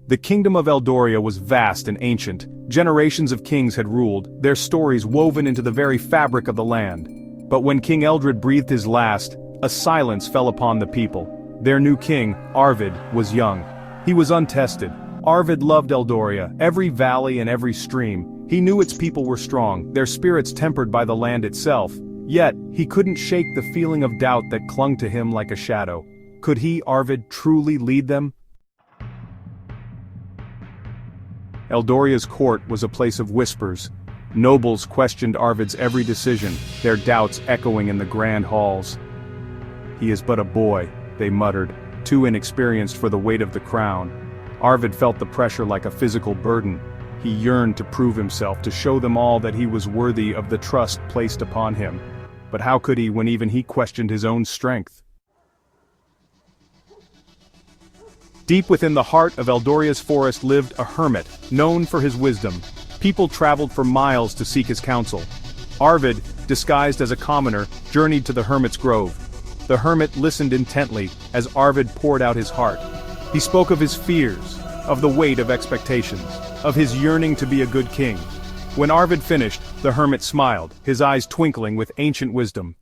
The kingdom of Eldoria was vast and ancient. Generations of kings had ruled, their stories woven into the very fabric of the land. But when King Eldred breathed his last, a silence fell upon the people. Their new king, Arvid, was young. He was untested. Arvid loved Eldoria, every valley and every stream. He knew its people were strong, their spirits tempered by the land itself. Yet, he couldn't shake the feeling of doubt that clung to him like a shadow. Could he, Arvid, truly lead them? Eldoria's court was a place of whispers. Nobles questioned Arvid's every decision, their doubts echoing in the grand halls. "He is but a boy," they muttered, too inexperienced for the weight of the crown. Arvid felt the pressure like a physical burden. He yearned to prove himself, to show them all that he was worthy of the trust placed upon him. But how could he when even he questioned his own strength? Deep within the heart of Eldoria's forest lived a hermit, known for his wisdom. People traveled for miles to seek his counsel. Arvid, disguised as a commoner, journeyed to the hermit's grove. The hermit listened intently as Arvid poured out his heart. He spoke of his fears, of the weight of expectations, of his yearning to be a good king. When Arvid finished, the hermit smiled, his eyes twinkling with ancient wisdom.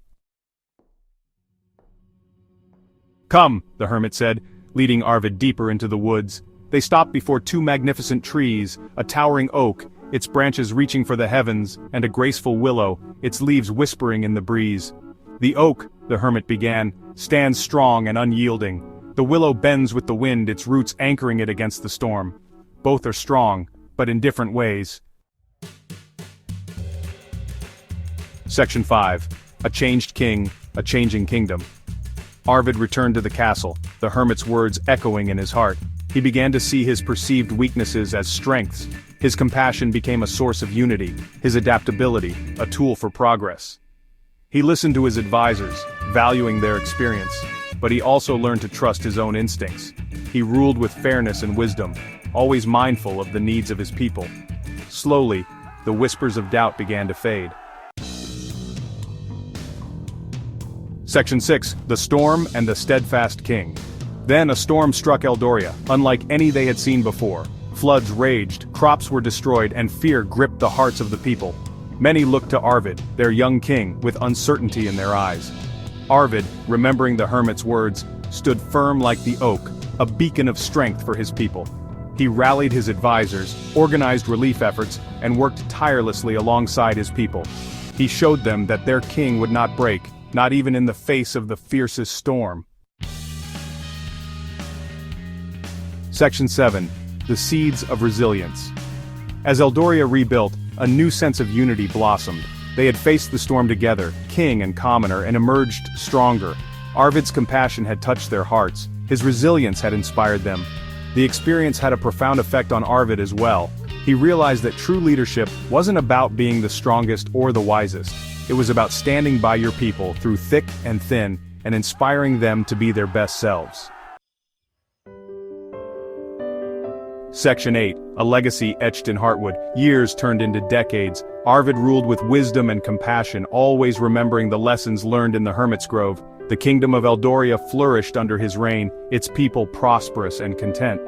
"Come," the hermit said, leading Arvid deeper into the woods. They stopped before two magnificent trees, a towering oak, its branches reaching for the heavens, and a graceful willow, its leaves whispering in the breeze. "The oak," the hermit began, "stands strong and unyielding. The willow bends with the wind, its roots anchoring it against the storm. Both are strong, but in different ways." Section 5. A Changed King, a Changing Kingdom. Arvid returned to the castle, the hermit's words echoing in his heart. He began to see his perceived weaknesses as strengths. His compassion became a source of unity, his adaptability, a tool for progress. He listened to his advisors, valuing their experience, but he also learned to trust his own instincts. He ruled with fairness and wisdom, always mindful of the needs of his people. Slowly, the whispers of doubt began to fade. Section 6. The Storm and the Steadfast King. Then a storm struck Eldoria, unlike any they had seen before. Floods raged, crops were destroyed, and fear gripped the hearts of the people. Many looked to Arvid, their young king, with uncertainty in their eyes. Arvid, remembering the hermit's words, stood firm like the oak, a beacon of strength for his people. He rallied his advisors, organized relief efforts, and worked tirelessly alongside his people. He showed them that their king would not break, not even in the face of the fiercest storm. Section 7. The Seeds of Resilience. As Eldoria rebuilt, a new sense of unity blossomed. They had faced the storm together, king and commoner, and emerged stronger. Arvid's compassion had touched their hearts, his resilience had inspired them. The experience had a profound effect on Arvid as well. He realized that true leadership wasn't about being the strongest or the wisest. It was about standing by your people through thick and thin, and inspiring them to be their best selves. Section 8. A Legacy Etched in Heartwood. Years turned into decades. Arvid ruled with wisdom and compassion, always remembering the lessons learned in the Hermit's Grove. The kingdom of Eldoria flourished under his reign, its people prosperous and content.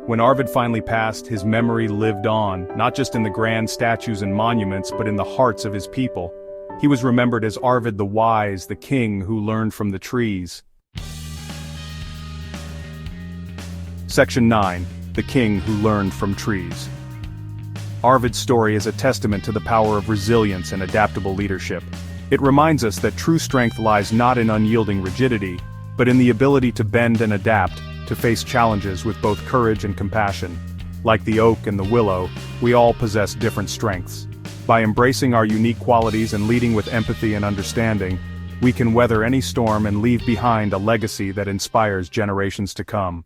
When Arvid finally passed, his memory lived on, not just in the grand statues and monuments, but in the hearts of his people. He was remembered as Arvid the Wise, the king who learned from the trees. Section 9. The King Who Learned from Trees. Arvid's story is a testament to the power of resilience and adaptable leadership. It reminds us that true strength lies not in unyielding rigidity, but in the ability to bend and adapt, to face challenges with both courage and compassion. Like the oak and the willow, we all possess different strengths. By embracing our unique qualities and leading with empathy and understanding, we can weather any storm and leave behind a legacy that inspires generations to come.